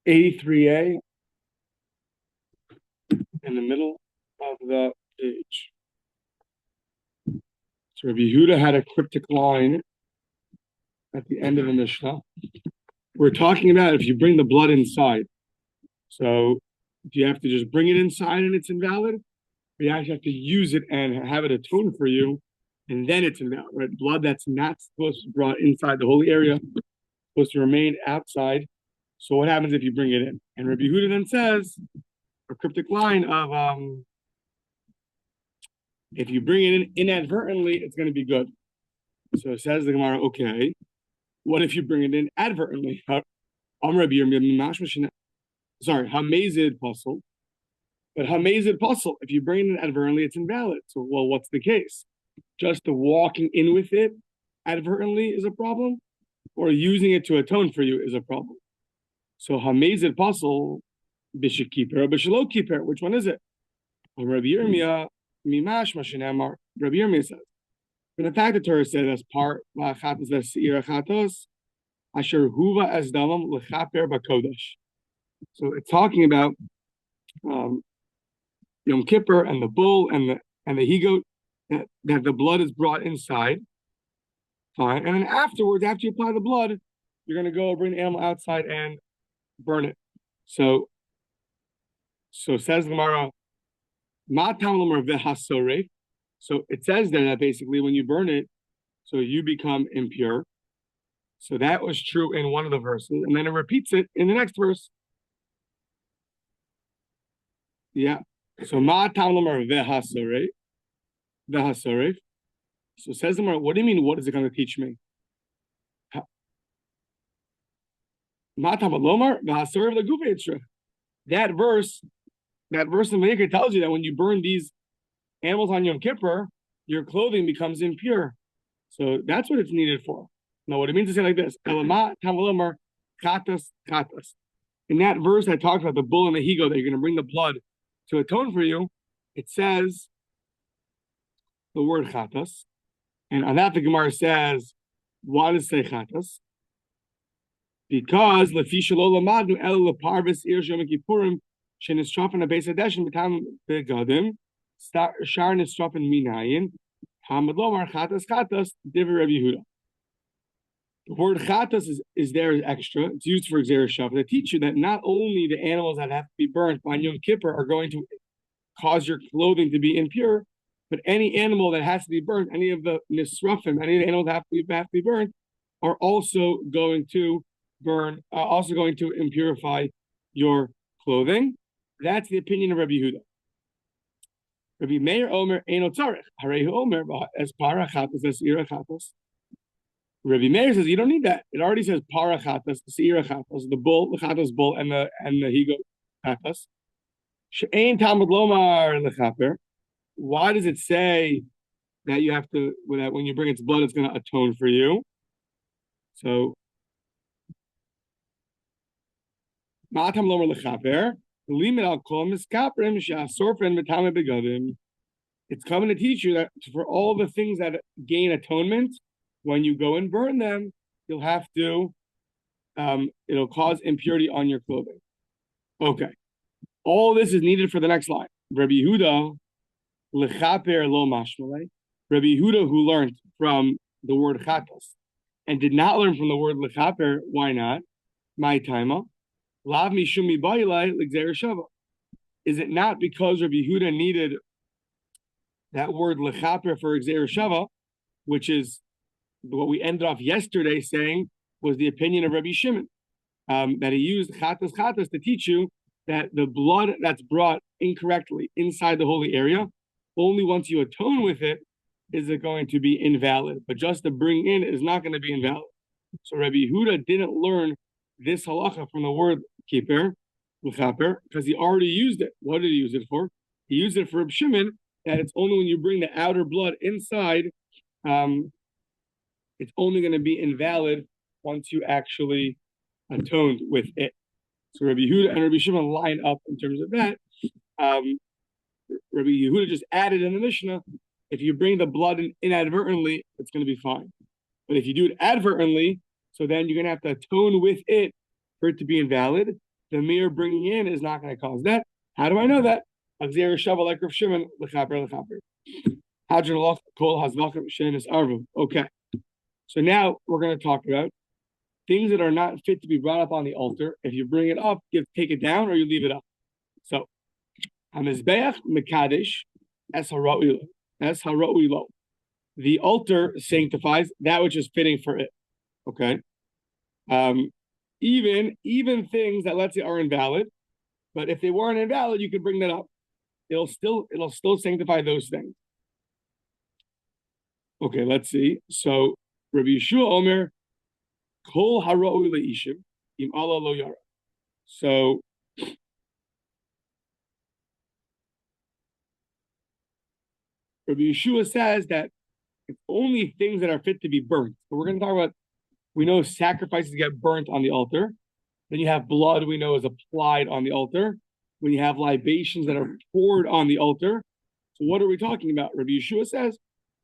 83a in the middle of the page. So Rabbi Yehuda had a cryptic line at the end of the Mishnah. We're talking about if you bring the blood inside. So do you have to just bring it inside and it's invalid? Or you actually have to use it and have it atone for you, and then it's invalid, right? Blood that's not supposed to be brought inside the holy area, supposed to remain outside. So what happens if you bring it in? And Rabbi Yehuda then says, a cryptic line of, if you bring it in inadvertently, it's going to be good. So it says the Gemara, okay, what if you bring it in advertently? Sorry, hamezid puzzle. But hamezid puzzle, if you bring it in advertently, it's invalid. So, well, what's the case? Just the walking in with it advertently is a problem? Or using it to atone for you is a problem? So hamezid puzzle, bishikipper or bishalokipper, which one is it? Rabbi Yirmiyah, mimash mashinamar. Rabbi Yirmiyah says, but in fact, the Torah said as part la'achatos v'se'ir achatos asher huva as damam lechaper b'kodesh. So it's talking about Yom Kippur and the bull and the he-goat, that the blood is brought inside. Fine. And then afterwards, after you apply the blood, you're going to go bring the animal outside and burn it. So says the Gemara, so it says there that basically when you burn it, so you become impure. So that was true in one of the verses, and then it repeats it in the next verse. Yeah. So v'hasoref. So says the Gemara, what do you mean? What is it going to teach me? That verse in Vayikra tells you that when you burn these animals on Yom Kippur, your clothing becomes impure. So that's what it's needed for. No, what it means to say like this: in that verse that talks about the bull and the he-goat that you're going to bring the blood to atone for you, it says the word chatas, and on that the Gemara says, why does it say chatas? Because lefisha lo lamadnu el leparvis ir Yom Kippurim shenistrofen abeis hadeshin b'tam begadim shar nistrofen minayin hamad lomar chatas divrei Rabbi Yehuda. The word chatas is there as extra. It's used for Xer Shav to teach you that not only the animals that have to be burnt by Yom Kippur are going to cause your clothing to be impure, but any animal that has to be burnt, any of the nisrafim, any of the animals that have to be burnt, are also going to impurify your clothing. That's the opinion of Rabbi Yehuda. Rabbi Meir Omer Eino Tzarech Harehu Omer as para chatas as ira chatas. Rabbi Meir says you don't need that. It already says para chatas, seira chatas, the chatas bull, and the he-goat chatas. She'ein Talmud lomar lechaper. Why does it say that you have to, that when you bring its blood, it's going to atone for you? So, ma'atam lomar lechaper. It's coming to teach you that for all the things that gain atonement, when you go and burn them, you'll have to, it'll cause impurity on your clothing. Okay. All this is needed for the next line. Rabbi Yehuda, lechaper lo mashmalei. Rabbi Yehuda, who learned from the word chatas and did not learn from the word lechaper, why not? My taima. Lav mishumi ba'ilai l'gzer shava. Is it not because Rabbi Yehuda needed that word lechaper for gzer shava, which is what we ended off yesterday saying was the opinion of Rabbi Shimon, that he used chatas to teach you that the blood that's brought incorrectly inside the holy area, only once you atone with it is it going to be invalid. But just to bring in is not going to be invalid. So Rabbi Yehuda didn't learn this halacha from the word kippur, because he already used it. What did he use it for? He used it for Rabbi Shimon, that it's only when you bring the outer blood inside, it's only going to be invalid once you actually atoned with it. So Rabbi Yehuda and Rabbi Shimon line up in terms of that. Rabbi Yehuda just added in the Mishnah, if you bring the blood in inadvertently, it's going to be fine. But if you do it advertently, so then you're going to have to atone with it for it to be invalid, the mere bringing in is not going to cause that. How do I know that? Okay. So now we're going to talk about things that are not fit to be brought up on the altar. If you bring it up, take it down or you leave it up. So, hamizbeach mekadesh es hara'ulo. The altar sanctifies that which is fitting for it. Okay. Even things that, let's say, are invalid, but if they weren't invalid, you could bring that up. It'll still sanctify those things. Okay, let's see. So Rabbi Yeshua Omer, Kol hara'u le'ishim im Allah lo yara. So Rabbi Yeshua says that it's only things that are fit to be burnt. So we're going to talk about, we know sacrifices get burnt on the altar. Then you have blood we know is applied on the altar. When you have libations that are poured on the altar. So what are we talking about? Rabbi Yeshua says,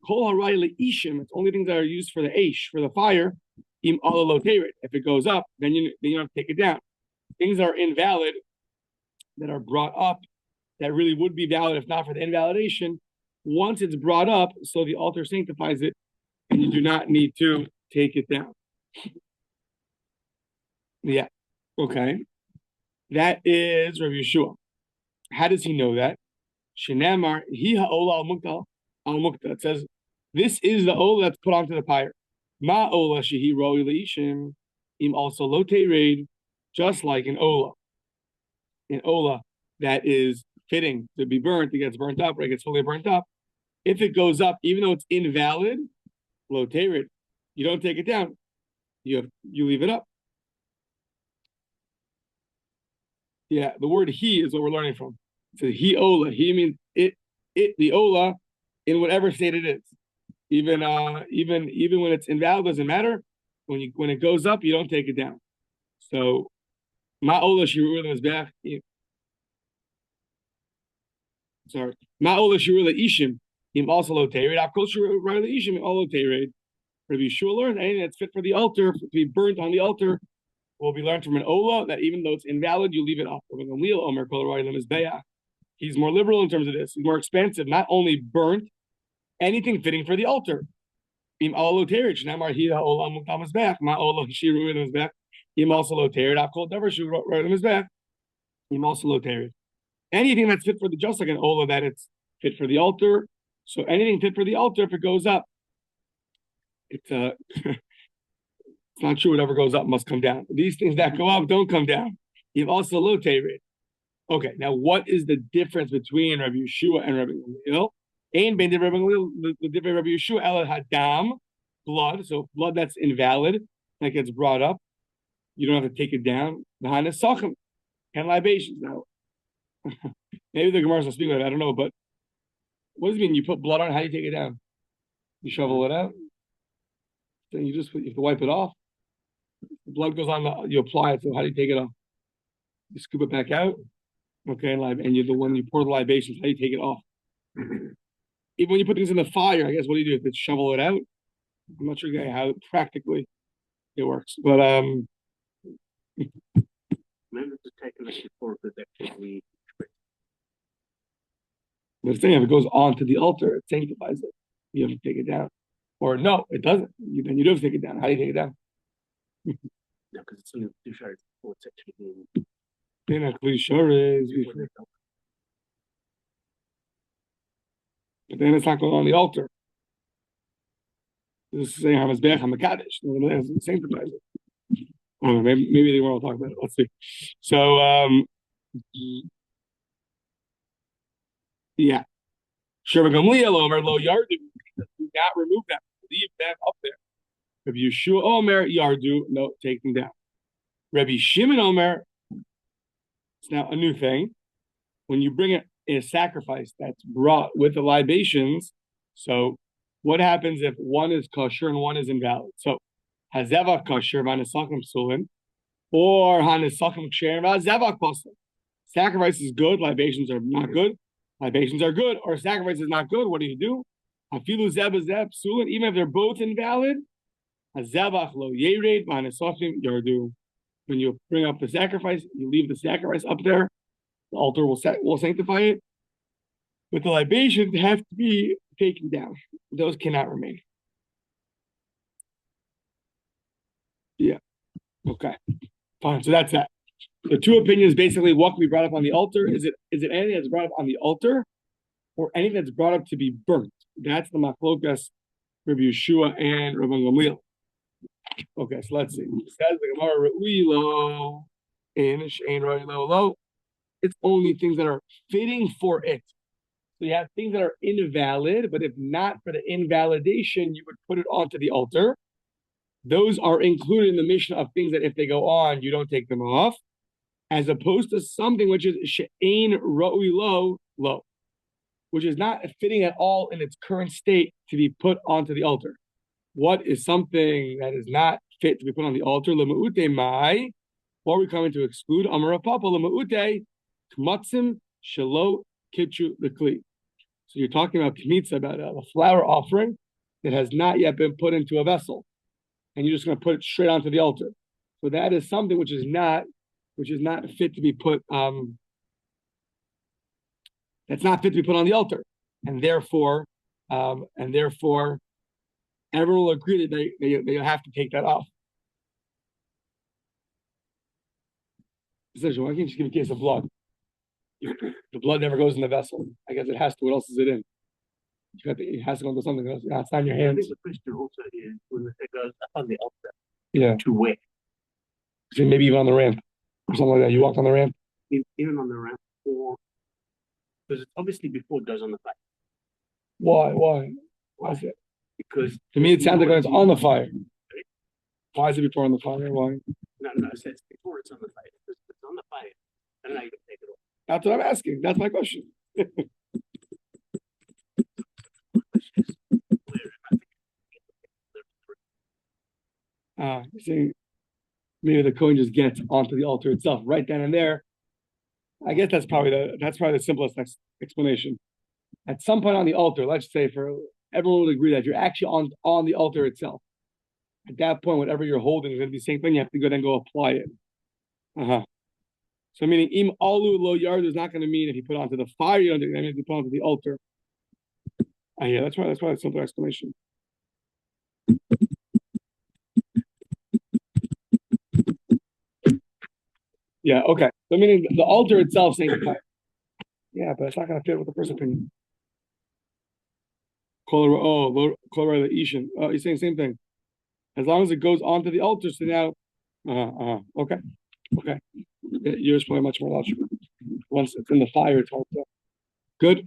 Kol harai le'ishim, it's only things that are used for the aish, for the fire. Im ala lo tered. If it goes up, then you have to take it down. Things that are invalid, that are brought up, that really would be valid if not for the invalidation, once it's brought up, so the altar sanctifies it, and you do not need to take it down. Yeah. Okay. That is Rabbi Yeshua. How does he know that? Shenamar, hi ha'ola al-mukta. It says, this is the ola that's put onto the pyre. Ma ola shehi roi le'ishim, im also lo tered, just like an ola. An ola that is fitting to be burnt, it gets burnt up, or it gets fully burnt up. If it goes up, even though it's invalid, lo tered, you don't take it down. You leave it up. Yeah, the word he is what we're learning from. It says he ola. He means it the ola in whatever state it is. Even when it's invalid, doesn't matter. When it goes up, you don't take it down. So ma ola shiru mizbeach. Sorry, ma ola shiru le'ishim im also lo tered. Av kol shiru le'ishim im all lo tered. Rabbi Yeshua learned anything that's fit for the altar to be burnt on the altar will be learned from an ola, that even though it's invalid, you leave it up. He's more liberal in terms of this. He's more expansive. Not only burnt, anything fitting for the altar. Im also anything that's fit for the, just like an ola, that it's fit for the altar. So anything fit for the altar, if it goes up, it's it's not true. Whatever goes up must come down. These things that go up don't come down. You've also lo tered. Okay, now what is the difference between Rabbi Yeshua and Rabbi Gamliel? And ben Rabbi Gamliel, the difference Rabbi Yeshua el hadam, blood. So blood that's invalid, that gets brought up, you don't have to take it down. Behind the zebachim and libations. Now, maybe the Gemara will speak about it. I don't know, but what does it mean? You put blood on? How do you take it down? You shovel it out. Then you have to wipe it off. The blood goes on. You apply it. So how do you take it off? You scoop it back out. Okay, and you're the one you pour the libations. How do you take it off? Even when you put things in the fire, I guess what do you do? If shovel it out? I'm not sure how practically it works, but maybe it's taken before the actually. But the thing, if it goes onto the altar, it sanctifies it. You have to take it down, or no, it doesn't. Then you do have to take it down. How do you take it down? No, because it's only two shards before it's actually being. But then it's not going on the altar. This is saying Hamazbeach HaMakadesh. It sanctifies it. I don't know, maybe they want to talk about it. Let's see. So, yeah. Rabbi Gamliel Omer lo yardu. Do not remove them. Leave them up there. Rabbi Yeshua Omer yardu. No, take them down. Rabbi Shimon Omer. It's now a new thing. When you bring a sacrifice that's brought with the libations, so what happens if one is kosher and one is invalid? So hazevach kosher v'hanesachim psulin, or hanesachim ksherim v'hazevach psulin. Sacrifice is good, libations are not good. Libations are good, or sacrifice is not good. What do? Hafilu zev psulin, even if they're both invalid. Hazevach lo yered v'hanesachim yardu. when you bring up the sacrifice, you leave the sacrifice up there. The altar will sanctify it. But the libations have to be taken down. Those cannot remain. Yeah. Okay. Fine. So that's that. The two opinions basically what can be brought up on the altar. Is it anything that's brought up on the altar or anything that's brought up to be burnt? That's the machlokas Rabbi Yeshua and Rabbi Gamliel. Okay, so let's see. It says the Gemara Re'uilo in Shein Lo. It's only things that are fitting for it. So you have things that are invalid, but if not for the invalidation, you would put it onto the altar. Those are included in the mission of things that if they go on, you don't take them off, as opposed to something which is she'ein ra'ui lo, which is not fitting at all in its current state to be put onto the altar. What is something that is not fit to be put on the altar? L'ma'ute mai. What are we coming to exclude? Amar Papa l'ma'ute kmatzim shelo kitchu l'kli. So you're talking about kmitza, about a flour offering that has not yet been put into a vessel, and you're just going to put it straight onto the altar. So that is something which is not fit to be put. That's not fit to be put on the altar, and therefore, everyone will agree that they have to take that off. Essentially, why can't you just give a case of blood? The blood never goes in the vessel. I guess it has to. What else is it in? It has to go into something else. It's not in your hands. I think the question also is when it goes up on the altar. Yeah. To where? So maybe even on the ramp or something like that. You walked on the ramp. Even on the ramp, or because it's obviously before it goes on the fire. Why? Why is it? Because to me it sounds like when it's on the fire. Why is it before on the fire? Why? No. It says before it's on the fire. Because it's on the fire, and now you can take it off. That's what I'm asking. That's my question. You're saying maybe the Kohen just gets onto the altar itself right then and there. I guess that's probably the simplest explanation. At some point on the altar, let's say for everyone would agree that you're actually on the altar itself. At that point, whatever you're holding is going to be the same thing. You have to go apply it. So meaning im alu lo yard is not going to mean if you put it onto the fire, you don't think that means you put it onto the altar. Yeah, that's why a simple explanation. Yeah, okay. So meaning the altar itself sanctified. Yeah, but it's not going to fit with the first opinion. Kollel ishin. Oh, you're saying the same thing. As long as it goes onto the altar, so now, okay. Yours probably much more logical. Once it's in the fire, it's hard to. Good.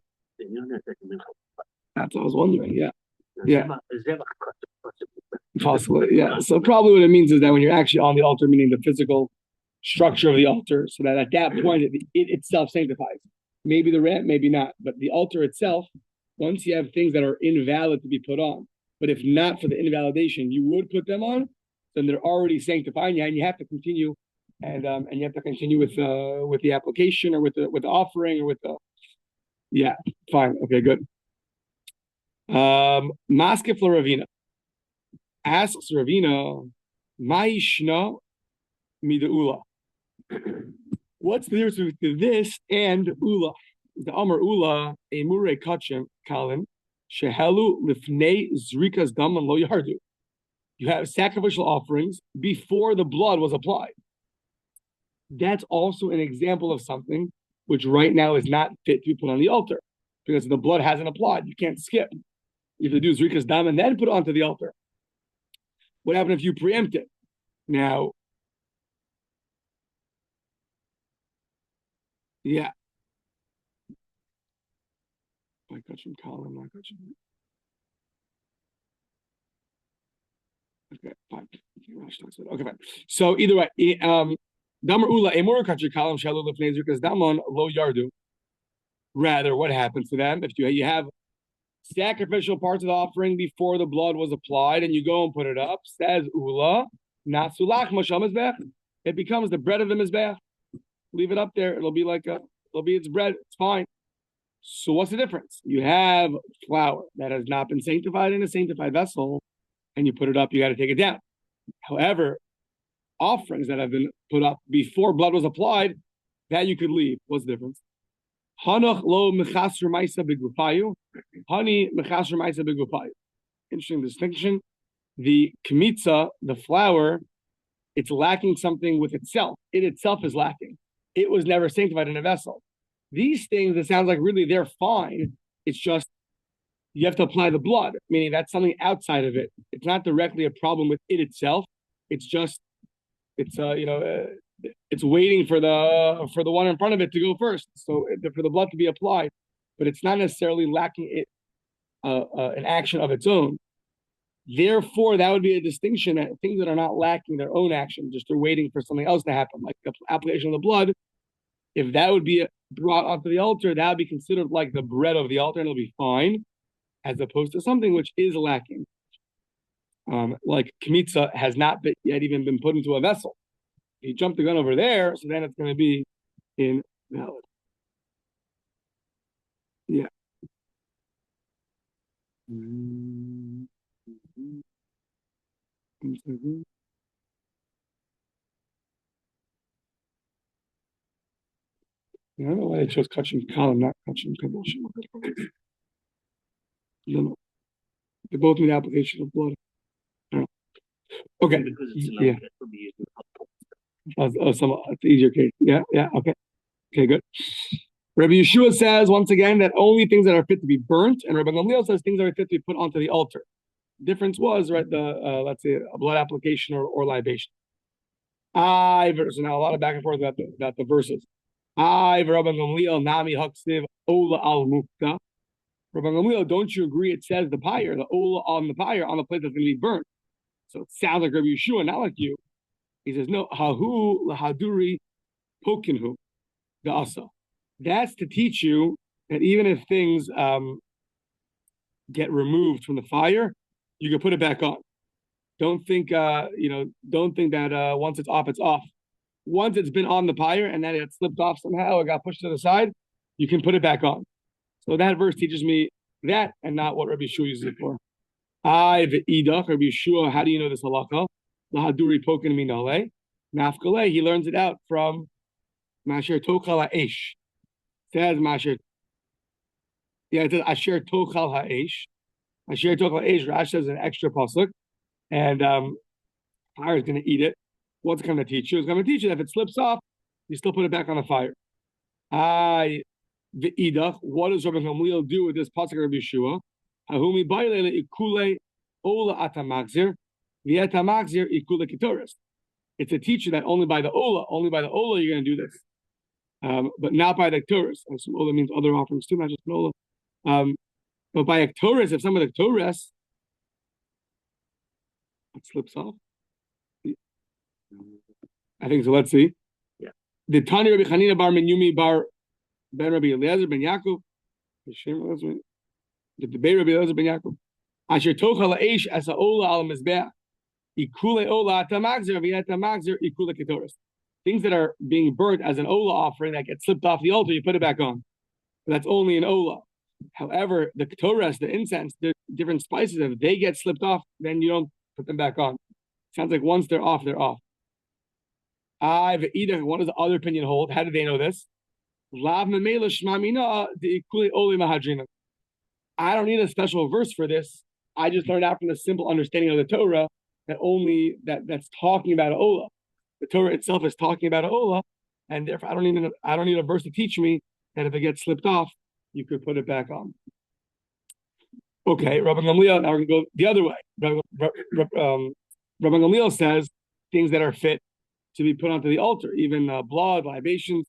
That's what I was wondering. Yeah. Possibly. Yeah. So probably what it means is that when you're actually on the altar, meaning the physical structure of the altar, so that at that point it itself sanctifies. Maybe the ramp, maybe not, but the altar itself. Once you have things that are invalid to be put on, but if not for the invalidation, you would put them on, then they're already sanctifying you, and you have to continue, and you have to continue with the application or with the offering or with the. Yeah, fine, okay, good. Maskef Ravina asks Ravina, Ma'ishna Midaula. What's the difference between this and Ula? The Amar Ula, a Mure Kachim Kalim, Shehelu Lifnei Zrikas Daman Lo Yardu. You have sacrificial offerings before the blood was applied. That's also an example of something which right now is not fit to be put on the altar because the blood hasn't applied. You can't skip. You have to do Zrikas Dam and then put it onto the altar. What happens if you preempt it? Now, yeah. I got you, Colin. I got you. Okay, fine. Okay, fine. So either way, Damar Ula Emor Kachir Kalam Shalu Lefnei Zrikas Damon Lo Yardu. Rather, what happens to them if you have sacrificial parts of the offering before the blood was applied and you go and put it up? Says Ula, not Sulach Mashal Mizbech. It becomes the bread of the Mizbech. Leave it up there. It'll be its bread. It's fine. So what's the difference? You have flour that has not been sanctified in a sanctified vessel, and you put it up, you got to take it down. However, offerings that have been put up before blood was applied, that you could leave. What's the difference? Hanach lo mechasr ma'isa begupayu, hani mechasr ma'isa begupayu. Interesting distinction. The kmitza, the flour, it's lacking something with itself. It itself is lacking. It was never sanctified in a vessel. These things, it sounds like really they're fine. It's just you have to apply the blood, meaning that's something outside of it. It's not directly a problem with it itself. It's just it's it's waiting for the one in front of it to go first, so for the blood to be applied, but it's not necessarily lacking it an action of its own. Therefore, that would be a distinction that things that are not lacking their own action, just they're waiting for something else to happen, like the application of the blood. If that would be brought onto the altar, that would be considered like the bread of the altar, and it'll be fine, as opposed to something which is lacking. Like kmitza has not yet even been put into a vessel. He jumped the gun over there, so then it's going to be invalid. Yeah. I don't know why they chose kachim kalim, not kachim kadoshim. No. They both need application of blood. Okay. Because it's yeah. It's an easier case. Yeah. Okay, good. Rabbi Yeshua says once again that only things that are fit to be burnt, and Rabbi Gamliel says things that are fit to be put onto the altar. Difference was right the let's say a blood application or libation. So now a lot of back and forth about the verses. Rabbi Gamliel nami haksiv ola al mukta. Rabbi Gamliel, don't you agree? It says the ola on the pyre on the plate that's going to be burnt. So it sounds like Rabbi Yeshua, not like you. He says no. Hahu lahaduri pokinhu the asa. That's to teach you that even if things get removed from the fire, you can put it back on. Don't think that once it's off, it's off. Once it's been on the pyre and then it slipped off somehow or got pushed to the side, you can put it back on. So that verse teaches me that and not what Rabbi Yeshua uses it for. Rabbi Yeshua, how do you know this halakha? Lahaduri pokin minale. Nafkale, he learns it out from Masher Tochal Ha'esh. Says Masher. Yeah, it says Asher Tochal Ha'esh. Asher Tochal Ha'esh, Rashi says an extra pasuk. And fire is going to eat it. What's it going to teach you? It's going to teach you that if it slips off, you still put it back on the fire. What does Rabbi Gamliel do with this pasuk of Rabbi Yeshua? Hahumi bayle ikule ola atamagzir, v'atamagzir ikule kitoris. It's a teacher that only by the ola you're going to do this, but not by the ktoris. And some ola means other offerings too, not just an ola. But by a ktoris, if some of the ktoris it slips off. I think so. Let's see. Yeah. The Tani Rabbi Chanina bar min Yumi bar ben Rabbi Eliezer ben Yaakov. The debate Rabbi Eliezer ben Yaakov. Asher tochal ha'esh as ha'ola al mizbeach. Ikule ola atamagzer v'yatamagzer ikule ketoris. Things that are being burnt as an ola offering that gets slipped off the altar, you put it back on. But that's only an ola. However, the ketoris, the incense, the different spices, if they get slipped off, then you don't put them back on. Sounds like once they're off, they're off. What does the other opinion hold? How do they know this? I don't need a special verse for this. I just learned out from the simple understanding of the Torah that only that's talking about Ola. The Torah itself is talking about Ola, and therefore I don't need a verse to teach me that if it gets slipped off, you could put it back on. Okay, Rabbi Gamliel. Now we're going to go the other way. Rabbi Gamliel says things that are fit to be put onto the altar, even blood, libations.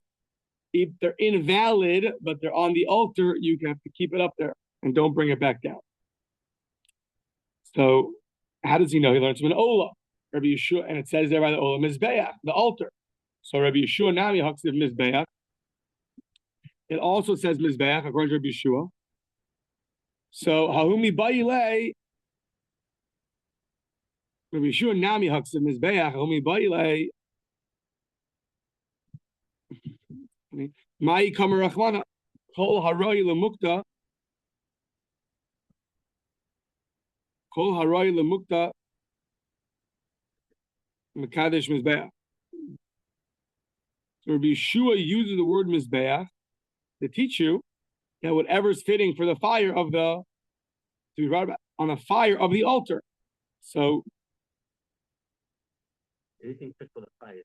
If they're invalid, but they're on the altar, you have to keep it up there and don't bring it back down. So, how does he know? He learns from an Ola, Rabbi Yeshua, and it says there by the Ola Mizbeach, the altar. So Rabbi Yeshua Nami Haksiv Mizbeach. It also says Mizbeach according to Rabbi Yeshua. So Hahumi Bayile. Rabbi Yeshua Nami Haksiv Mizbeach Hahumi Bayile. Mai Kamar Rachmana Kol Haroy Lemukta. Kol Haroy Lemukta. Mekadesh Mizbeach. So Rabbi Yeshua uses the word Mizbeach to teach you that whatever's fitting for the fire of the, to be brought on the fire of the altar. So anything fit for the fire.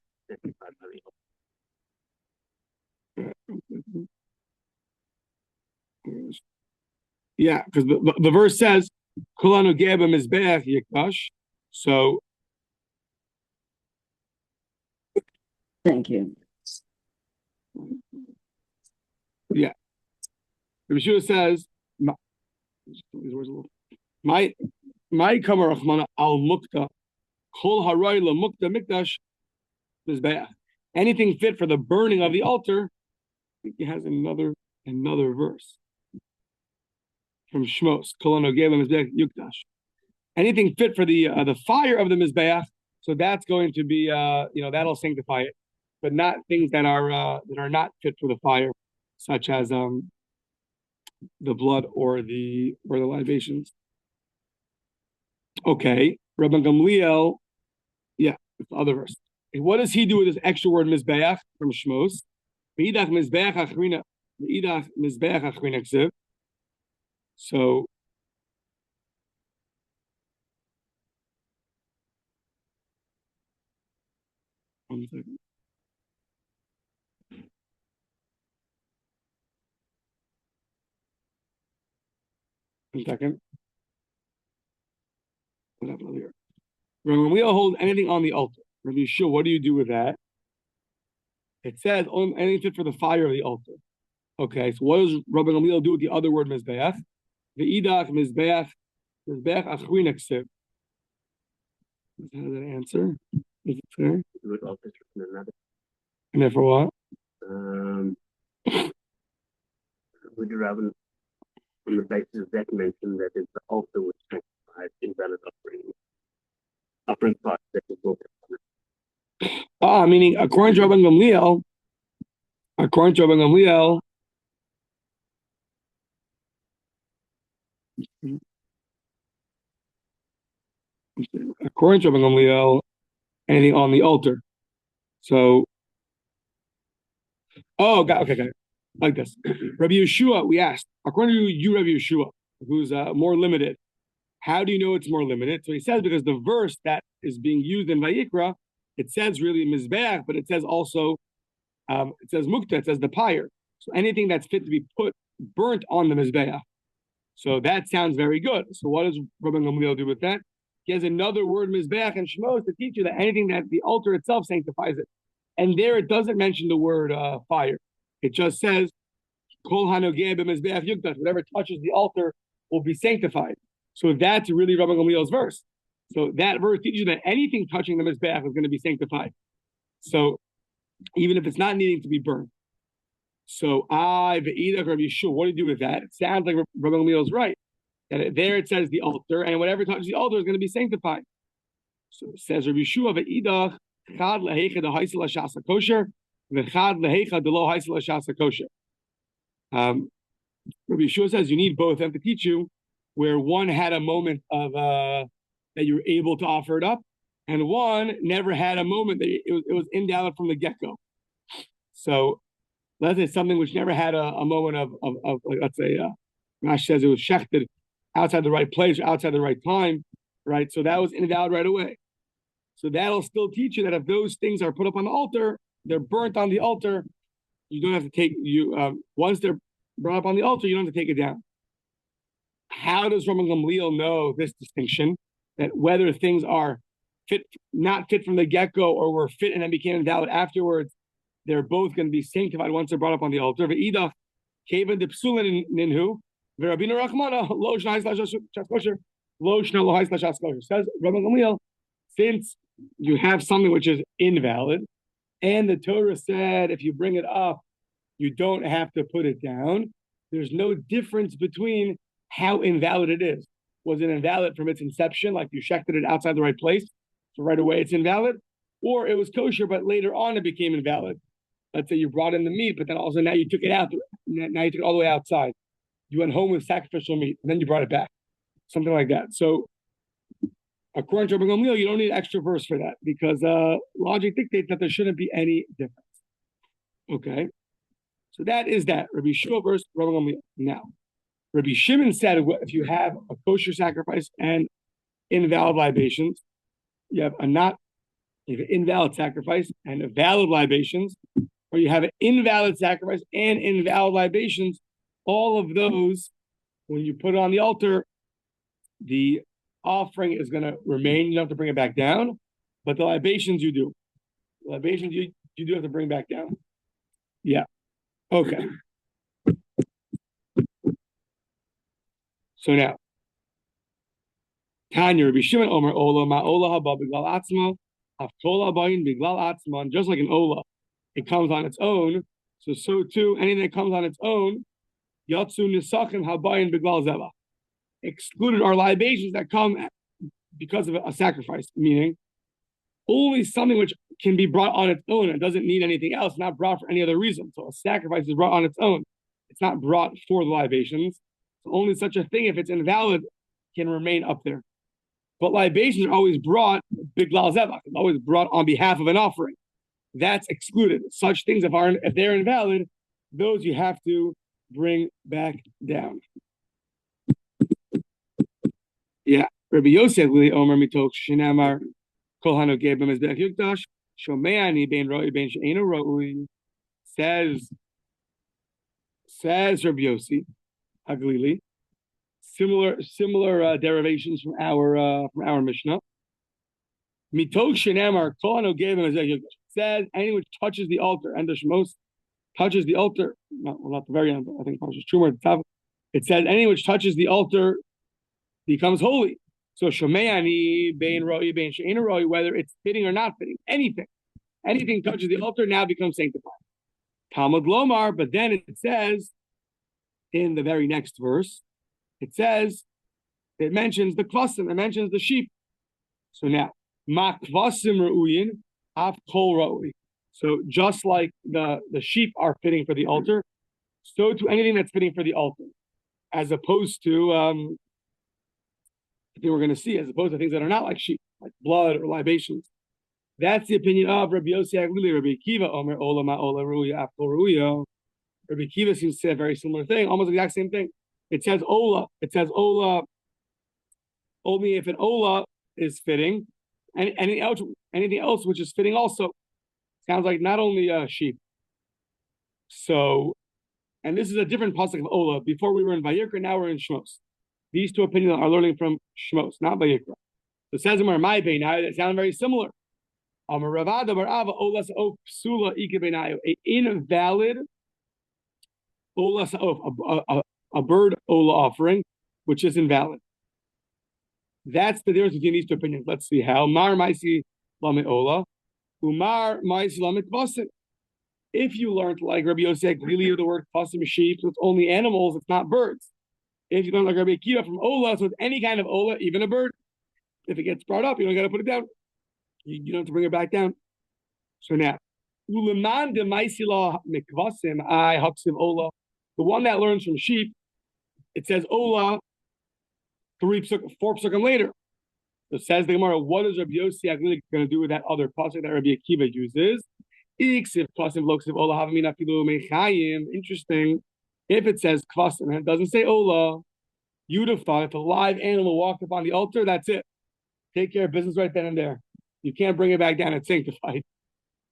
yeah, because the verse says, "Kolanu geba mizbeach yikash." So thank you. Yeah, Rabbi Yeshua says, "My kamar rachmana al mukta kol haray la mukta mikdash mizbeach." Anything fit for the burning of the altar. I think he has another verse from Shmos. Kolano geva mizbeach yukdash. Anything fit for the fire of the mizbeach. So that's going to be that'll sanctify it, but not things that are not fit for the fire, such as the blood or the libations. Okay, Rabbi Gamliel, yeah, the other verse. What does he do with this extra word mizbeach from Shmos? V'idach mizbeach achrina, v'idach mizbeach achrina ksiv. So one second. One second. What happened over here? When we all hold anything on the altar, Rabbi Yeshua, what do you do with that? It says anything fit for the fire of the altar. Okay, so what does Rabbi Gamliel do with the other word mizbeach? V'idach mizbeach achrina ksiv. Is that an answer? Is it fair? And therefore what? Would you rather, on the basis of that, mention that it's the altar which sanctifies invalid offering parts that is broken. Meaning according to Rabbi Gamliel, according to Rabbi Gamliel, anything on the altar. So, God, okay. Like this. Rabbi Yeshua, we asked, according to you, Rabbi Yeshua, who's more limited, how do you know it's more limited? So he says, because the verse that is being used in Vayikra, it says really Mizbeach, but it says also, it says Mukta, it says the pyre. So anything that's fit to be burnt on the Mizbeach. So that sounds very good. So what does Rabbi Gamliel do with that? He has another word, Mizbeach and Shmos, to teach you that anything that the altar itself sanctifies it. And there it doesn't mention the word fire. It just says, Kol hanogeh b'mizbeach yukdash. Whatever touches the altar will be sanctified. So that's really Rabbi Gamliel's verse. So that verse teaches you that anything touching the mizbeach is going to be sanctified. So even if it's not needing to be burned. So ve'idach Rabbi Yeshua, what do you do with that? It sounds like Rabbi Gamliel's right. That there it says the altar, and whatever touches the altar is going to be sanctified. So it says Rabbi Yeshua ve'idach chad lehecha dehaisa l'shasa kosher v'chad lehecha delo haisa l'shasa kosher. Rabbi Yeshua says you need both of them to teach you where one had a moment of that you were able to offer it up, and one never had a moment that it was invalid from the get-go. So let's say something which never had a moment of like, let's say Rash says it was shechted outside the right place, outside the right time, right? So that was invalid right away. So that'll still teach you that if those things are put up on the altar, they're burnt on the altar, you don't have to take once they're brought up on the altar, you don't have to take it down. How does Rabbi Gamliel know this distinction that whether things are not fit from the get-go or were fit and then became invalid afterwards, they're both going to be sanctified once they're brought up on the altar? Ve'idach kevan depsulin ninhu ve'rabina rachmana lo shna ha'is kosher lo shna lo ha'is kosher. Says Rabbi Gamliel, since you have something which is invalid, and the Torah said if you bring it up, you don't have to put it down. There's no difference between how invalid it is. Was it invalid from its inception, like you shechted it outside the right place, so right away it's invalid? Or it was kosher, but later on it became invalid. Let's say you brought in the meat, but then also now you took it out. Now you took it all the way outside. You went home with sacrificial meat, and then you brought it back. Something like that. So According to Rabbi Gamliel, you don't need an extra verse for that because logic dictates that there shouldn't be any difference. Okay, so that is that Rabbi Shua versus Rabbi Gamliel. Now, Rabbi Shimon said if you have a kosher sacrifice and invalid libations, you have an invalid sacrifice and a valid libations, or you have an invalid sacrifice and invalid libations. All of those, when you put it on the altar, the offering is going to remain. You don't have to bring it back down, but the libations you do. The libations you do have to bring back down. Yeah. Okay. So now, Tanya Rabbi Shimon Omer Ola Ma Ola Haba Biglal Atzma Haftola Bayin Biglal Atzma. Just like an Ola, it comes on its own. So too, anything that comes on its own, Yatsu Nisachim Habayin Biglal Zevach. Excluded are libations that come because of a sacrifice, meaning only something which can be brought on its own. It doesn't need anything else, not brought for any other reason. So a sacrifice is brought on its own. It's not brought for the libations. So only such a thing, if it's invalid, can remain up there. But libations are always brought, biglal zevach, it's always brought on behalf of an offering. That's excluded. Such things, if they're invalid, those you have to bring back down. Yeah. Rabbi Yosef Li Omer Mitok Shinamar Kol Hanogeh B'Mizbeach Yukdash Shomeani Bein Roi Bein She'eino Roi. Says Rabbi Yossi Haglili. Similar derivations from our Mishnah. Mitok Shinamar Kol Hanogeh B'Mizbeach Yukdash says anyone which touches the altar, and the Shemos touches the altar. Not the very end, but I think it's Trumer at the top. It says anyone which touches the altar becomes holy. So Shomeani Bein Roi Bein She'eino Roi, whether it's fitting or not fitting, anything touches the altar now becomes sanctified. Talmud Lomar, but then it says in the very next verse, it mentions the kvasim, it mentions the sheep. So now Ma kvasim Reuyin Af Kol Roi. So just like the sheep are fitting for the altar, so to anything that's fitting for the altar, as opposed to we're going to see, as opposed to things that are not like sheep, like blood or libations. That's the opinion of Rabbi Yossi Haglili. Rabbi Kiva Omer Ola Ma Ola Ruya Afkol Ruya. Rabbi Kiva seems to say a very similar thing, almost the exact same thing. It says Ola. It says Ola only if an Ola is fitting, and anything else which is fitting also. Sounds like not only sheep. So, and this is a different pasuk of Ola. Before we were in Vayikra, now we're in Shmos. These two opinions are learning from Shmos, not Vayikra. So it says in my pain now they sound very similar. An invalid ola a bird ola offering, which is invalid. That's the difference between these two opinions. Let's see how. Mar maisi lamit ola, umar maisi lamit kvasim. If you learned like Rabbi Yosef, really the word kvasim is sheep, so it's only animals, it's not birds. If you learn like Rabbi Akiva from ola, so it's any kind of ola, even a bird. If it gets brought up, you don't got to put it down. You don't have to bring it back down. So now, uleman de maisila mikvasim I haksim ola. The one that learns from sheep, it says ola 4 psukim later. So it says the Gemara, what is Rabbi Yossi Haglili going to do with that other pasuk that Rabbi Akiva uses? Interesting. If it says kvasim and it doesn't say ola, you'd have thought if a live animal walked up on the altar, that's it. Take care of business right then and there. You can't bring it back down. It's sanctified.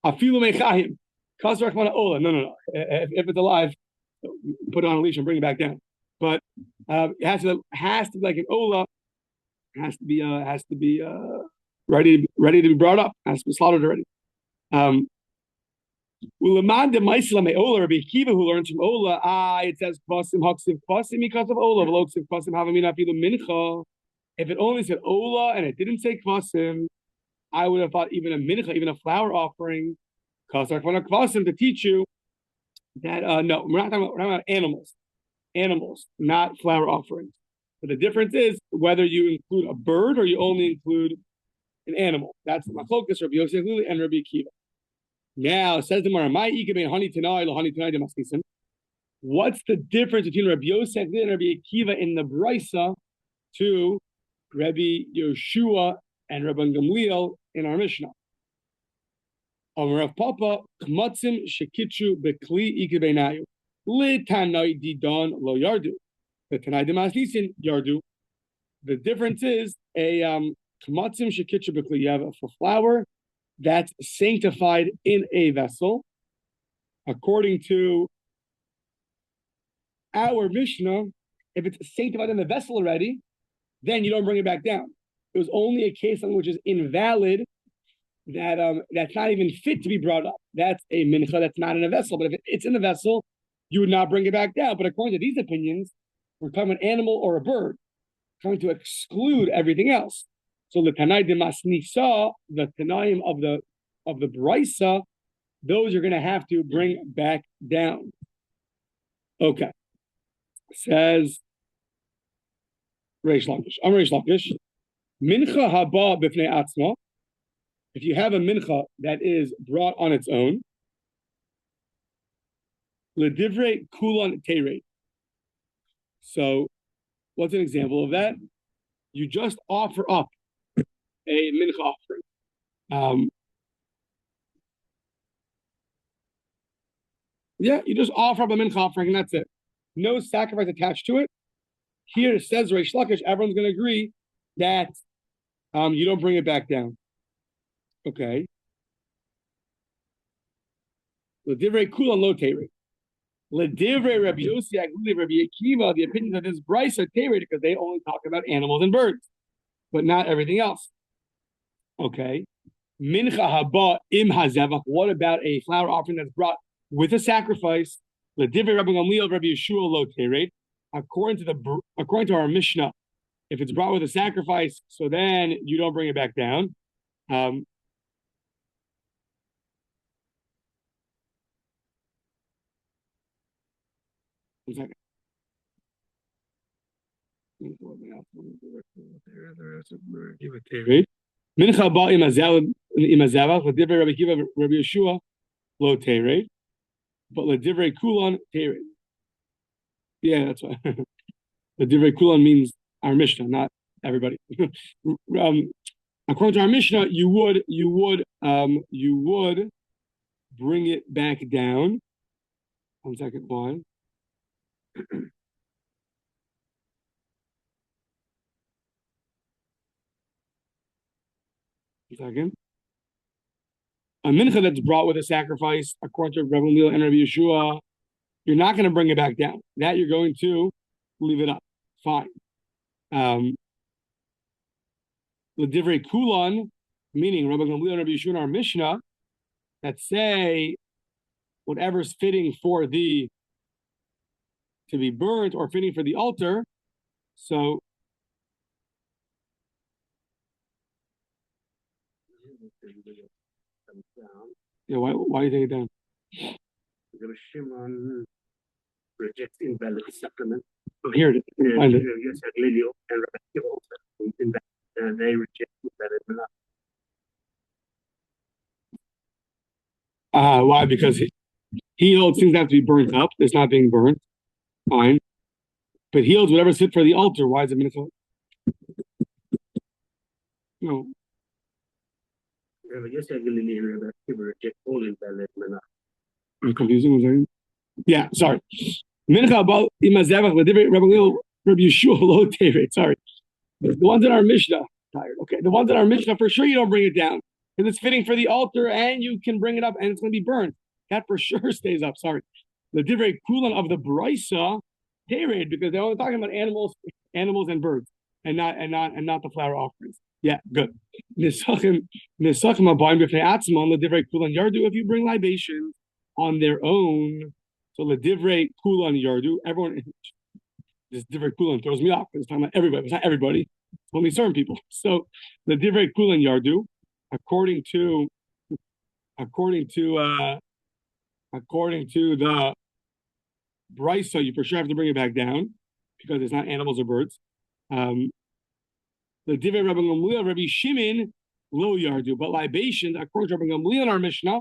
Afilu mechayim. No. If it's alive, put it on a leash and bring it back down. But it has to be like an ola. It has to be ready to be brought up. It has to be slaughtered already. Rabbi Akiva, who learns from ola, it says kvasim haksiv kvasim because of ola. Kvasim havamina afilu mincha. If it only said ola and it didn't say kvasim, I would have thought even a mincha, even a flour offering, to teach you that no, we're not talking about animals, not flour offerings. But the difference is whether you include a bird or you only include an animal. That's Machlokas, Rabbi Yosef and Rabbi Akiva. Now says the Gemara, what's the difference between Rabbi Yosef and Rabbi Akiva in the Brisa to Rabbi Yoshua and Rabban Gamliel in our Mishnah. Rav Papa kmatzim shekitchu bekli ikebenayu litanai didon lo yardu litanai demasnisin yardu. The difference is a kmatzim shekitchu bekli. You have a flour that's sanctified in a vessel. According to our Mishnah, if it's sanctified in the vessel already, then you don't bring it back down. It was only a case on which is invalid, that that's not even fit to be brought up. That's a mincha that's not in a vessel. But if it's in the vessel, you would not bring it back down. But according to these opinions, we're talking about an animal or a bird, trying to exclude everything else. So the tanai de masnisa, the tanaim of the brisa, those you're going to have to bring back down. Okay. Says Reish Lakish. I'm Reish Lakish. Mincha haba b'fnei atzma. If you have a mincha that is brought on its own, ledivrei kulan teirei. So, what's an example of that? You just offer up a mincha offering. Yeah, you just offer up a mincha offering, and that's it. No sacrifice attached to it. Here it says Reish Lakish, everyone's going to agree that you don't bring it back down. Okay. L'divrei kulan lo teirei. L'divrei Rabbi Yossi Aguli Rabbi Akiva, the opinions of this brisa are teirei because they only talk about animals and birds, but not everything else. Okay. Mincha haba im hazevach. What about a flour offering that's brought with a sacrifice? L'divrei Rabbi Gamliel Rabbi Yeshua lo teirei. According to our Mishnah, if it's brought with a sacrifice, so then you don't bring it back down. One second. Mincha ba imazavach l'divrei Rabbi Akiva Rabbi Yeshua lo teirei, but l'divrei kulan teirei. Yeah, that's why. L'divrei kulan means our Mishnah, not everybody. According to our Mishnah, you would bring it back down. 1 second, one. Second. A mincha that's brought with a sacrifice, according to Rabbi Gamliel and Rabbi Yeshua, you're not going to bring it back down. That you're going to leave it up. Fine. L'divrei kulan, meaning Rabbi Gamliel and Rabbi Yeshua in our Mishnah, that say whatever's fitting for to be burnt or fitting for the altar. So yeah, why do you take it down? Shimon rejects invalid sacrament. Oh, here it is. Find it. And they reject invalid malach. Why? Because he holds things have to be burnt up. It's not being burnt. Fine. But he holds whatever's fit for the altar. Why is it mincha? No. I'm confusing. One second. Yeah, sorry. Mincha about imazevach l'divrei Rabbi Yeshua lo teirei. Sorry. The ones in our Mishnah. Tired. Okay. The ones in our Mishnah, for sure you don't bring it down. Because it's fitting for the altar and you can bring it up and it's going to be burned. That for sure stays up. Sorry. The divrei kulan of the brisa teirei, because they're only talking about animals and birds, and not the flower offerings. Yeah, good. Nisachim abayim b'fnei atzman l'divrei kulan yardu. If you bring libations on their own, so l'divrei kulan yardu. Everyone, this divrei kulan throws me off because it's talking about everybody. It's not everybody. It's only certain people. So the divrei kulan yardu, according to the brisa, you for sure have to bring it back down because it's not animals or birds. The divrei Rabbi Gamliel, Rabbi Shimon lo yardu, but libations, according to Rabbi Gamliel in our Mishnah,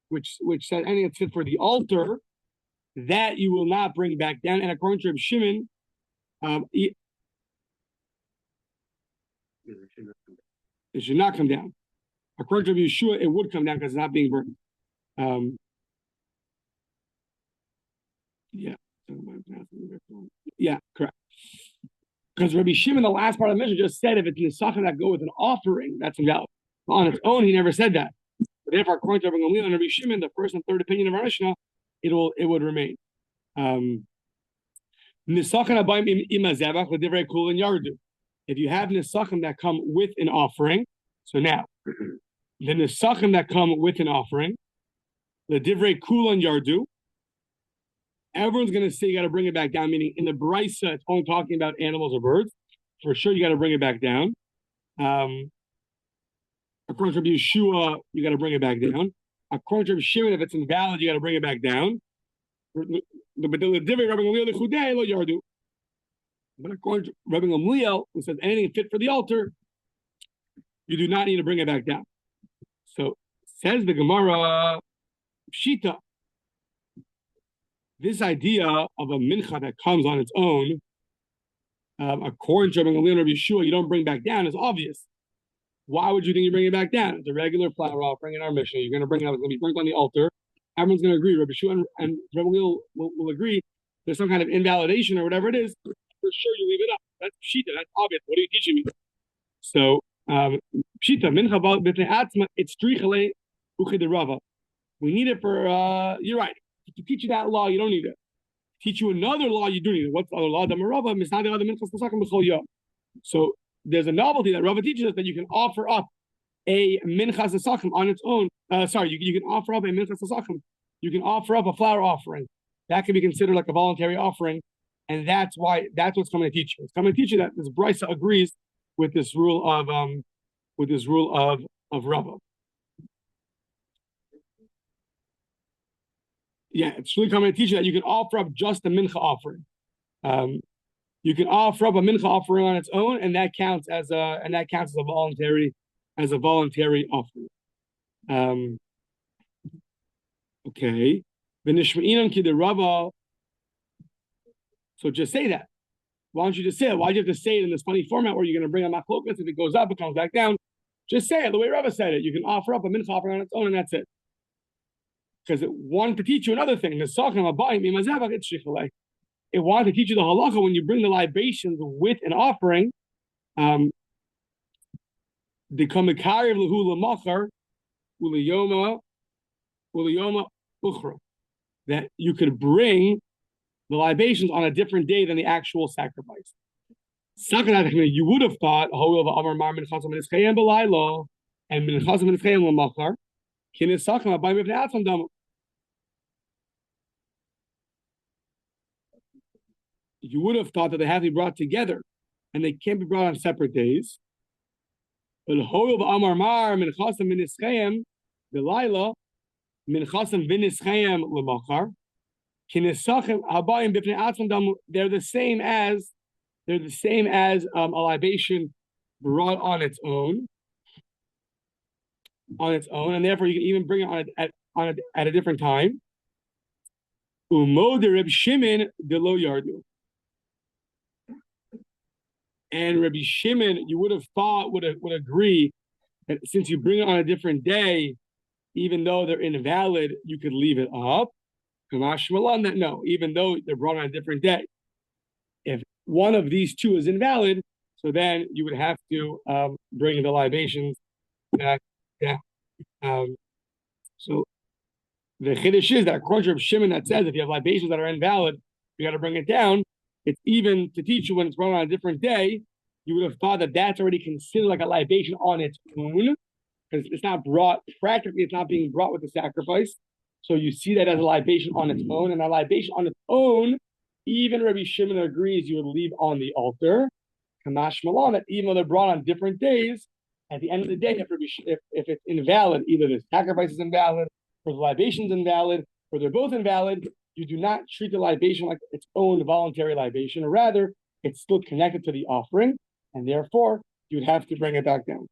which said anything that's fit for the altar, that you will not bring back down. And according to Rabbi Shimon, It should not come down. According to Rabbi Yeshua, it would come down because it's not being burned. Yeah, correct. Because Rabbi Shimon, the last part of the mission, just said if it's nesachim that go with an offering, that's invalid. On its own, he never said that. But therefore, according to Rabbi Gamliel and Rabbi Shimon, the first and third opinion of our Mishnah, it would remain. Nesachim abayim ima zevach l'divrei kul and yardu. If you have nesachim that come with an offering, so now the nesachim that come with an offering, the divrei kul and yardu, everyone's going to say you got to bring it back down, meaning in the Brisa, it's only talking about animals or birds. For sure, you got to bring it back down. According to Rabbi Yeshua, you got to bring it back down. According to Rabbi Shimon, if it's invalid, you got to bring it back down. But according to Rabbi Gamliel, who says anything fit for the altar, you do not need to bring it back down. So says the Gemara, Shita. This idea of a mincha that comes on its own, according to Rabbi Gamliel and Rabbi Yeshua, you don't bring back down is obvious. Why would you think you bring it back down? It's a regular flower offering in our Mishnah. You're going to bring it out. It's going to be burnt on the altar. Everyone's going to agree. Rabbi Yeshua and Rabbi Gamliel will agree. There's some kind of invalidation or whatever it is. For sure, you leave it up. That's pshita. That's obvious. What are you teaching me? So pshita mincha b'fnei atzma. It's strichale uchiderava. We need it for. You're right. To teach you that law, you don't need it. Teach you another law, you do need it. What's the other law? So there's a novelty that Rava teaches us that you can offer up a minchas zevachim on its own. You can offer up a minchas zevachim. You can offer up a flower offering. That can be considered like a voluntary offering, and that's what's coming to teach you. It's coming to teach you that this Brisa agrees with this rule of Rava. Yeah, it's really coming to teach you that you can offer up just a mincha offering. You can offer up a mincha offering on its own, and that counts as a voluntary offering. Okay. So just say that. Why don't you just say it? Why do you have to say it in this funny format where you're going to bring a machlokas? If it goes up, it comes back down. Just say it the way Rava said it. You can offer up a mincha offering on its own, and that's it. Because it wanted to teach you another thing. It wanted to teach you the halacha when you bring the libations with an offering. That you could bring the libations on a different day than the actual sacrifice. You would have thought you would have thought that they have to be brought together and they can't be brought on separate days. But they're the same as a libation brought on its own, and therefore you can even bring it at a different time. And Rabbi Shimon, you would have thought would agree that since you bring it on a different day, even though they're invalid, you could leave it up. That no, even though they're brought on a different day, if one of these two is invalid, so then you would have to bring the libations back down. So the chiddush is that according to Rabbi Shimon, that says if you have libations that are invalid, you got to bring it down. It's even to teach you when it's brought on a different day. You would have thought that that's already considered like a libation on its own, because it's not brought, practically it's not being brought with the sacrifice. So you see that as a libation on its own, and a libation on its own, even Rabbi Shimon agrees you would leave on the altar. Kamash Malan, that even though they're brought on different days, at the end of the day, if it's invalid, either the sacrifice is invalid, or the libation is invalid, or they're both invalid, you do not treat the libation like its own voluntary libation, or rather, it's still connected to the offering, and therefore, you'd have to bring it back down.